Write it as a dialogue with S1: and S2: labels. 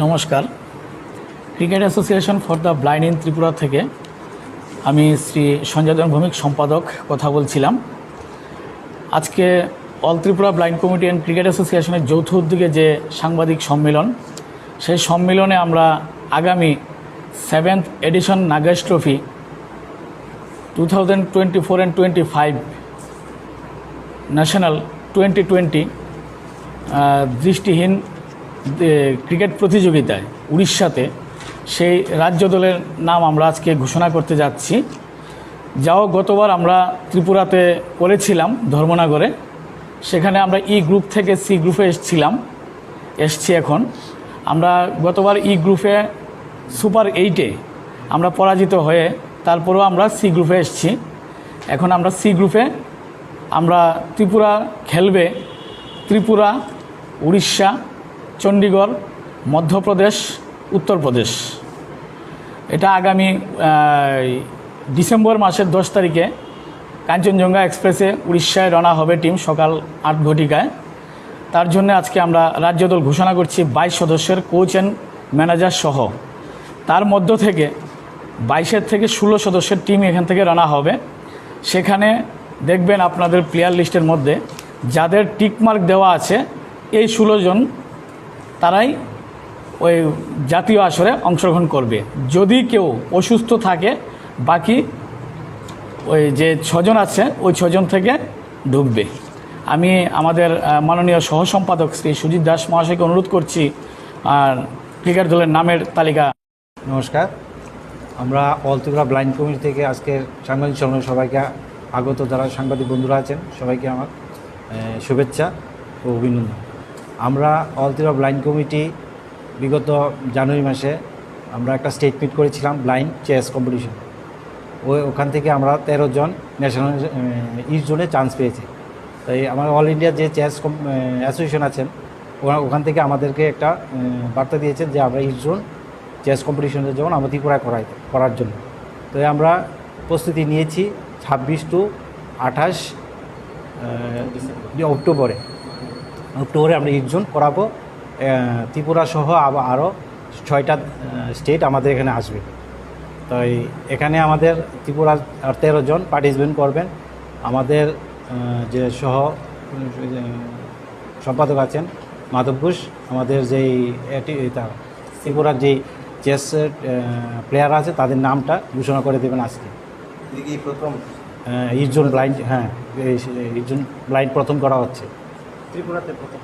S1: নমস্কার। Cricket association for the blind in Tripura থেকে আমি শ্রী সঞ্জয় ভৌমিক সম্পাদক কথা বলছিলাম। আজকে all Tripura blind committee and cricket অ্যাসোসিয়েশনের যৌথ উদ্যোগে যে সাংবাদিক সম্মেলন, সেই সম্মেলনে আমরা আগামী 7th edition Nagesh trophy 2024 and 25 national 2020 দৃষ্টিহীন ক্রিকেট প্রতিযোগিতায় উড়িষ্যাতে সেই রাজ্য দলের নাম আমরা আজকে ঘোষণা করতে যাচ্ছি। গতবার আমরা ত্রিপুরাতে করেছিলাম ধর্মনগরে, সেখানে আমরা ই গ্রুপ থেকে সি গ্রুপে এসছি। এখন আমরা গতবার ই গ্রুপে সুপার 8-এ আমরা পরাজিত হয়ে তারপরেও আমরা সি গ্রুপে এসছি। এখন আমরা সি গ্রুপে আমরা ত্রিপুরা খেলবে ত্রিপুরা, উড়িষ্যা, চণ্ডীগড়, মধ্যপ্রদেশ, উত্তরপ্রদেশ। এটা আগামী ডিসেম্বর মাসের 10 তারিখে কাঞ্চনজঙ্ঘা এক্সপ্রেসে উড়িষ্যায় রওনা হবে টিম সকাল 8 ঘটিকায়। তার জন্য আজকে আমরা রাজ্য দল ঘোষণা করছি 22 সদস্যের কোচ অ্যান্ড ম্যানেজার সহ। তার মধ্য থেকে 22 থেকে 16 সদস্যের টিম এখান থেকে রওনা হবে। সেখানে দেখবেন আপনাদের প্লেয়ার লিস্টের মধ্যে যাদের টিকমার্ক দেওয়া আছে এই 16 জন তারাই ওই জাতীয় আসরে অংশগ্রহণ করবে। যদি কেউ অসুস্থ থাকে বাকি ওই যে 6 জন আছে ওই 6 জন থেকে ঢুকবে। আমি আমাদের মাননীয় সহসম্পাদক শ্রী সুজিত দাস মহাশয়কে অনুরোধ করছি আর ক্রিকেট দলের নামের তালিকা।
S2: নমস্কার, আমরা অল ত্রিপুরা ব্লাইন্ড কমিটি থেকে আজকের সাংবাদিক সম্মেলনে সবাইকে আগত যারা সাংবাদিক বন্ধুরা আছেন সবাইকে আমার শুভেচ্ছা ও অভিনন্দন। আমরা অল ত্রিপুরা ব্লাইন্ড কমিটি বিগত জানুয়ারি মাসে আমরা একটা স্টেট মিট করেছিলাম ব্লাইন্ড চেস কম্পিটিশন। ওখান থেকে আমরা 13 জন ন্যাশনাল ইস্ট জোনে চান্স পেয়েছি। তাই আমার অল ইন্ডিয়া যে চেস অ্যাসোসিয়েশন আছেন ওখান থেকে আমাদেরকে একটা বার্তা দিয়েছেন যে আমরা ইস্ট জোন চেস কম্পিটিশনের যেমন আমরা ত্রিপুরায় করার জন্য। তো আমরা প্রস্তুতি নিয়েছি 26 to 28 অক্টোবরে আমরা ইস্ট জোন করাবো। ত্রিপুরা সহ আরও 6টা স্টেট আমাদের এখানে আসবে। তাই এখানে আমাদের ত্রিপুরার 13 জন পার্টিসিপেট করবেন। আমাদের যে সহ সম্পাদক আছেন মাধব ঘোষ, আমাদের যেই ত্রিপুরার যেই চেস প্লেয়ার আছে তাদের নামটা ঘোষণা করে দেবেন আজকে।
S3: প্রথম
S2: ইস্ট জোন ব্লাইন্ড, হ্যাঁ ইস্ট জোন ব্লাইন্ড প্রথম করা হচ্ছে
S3: ত্রিপুরাতে প্রথম।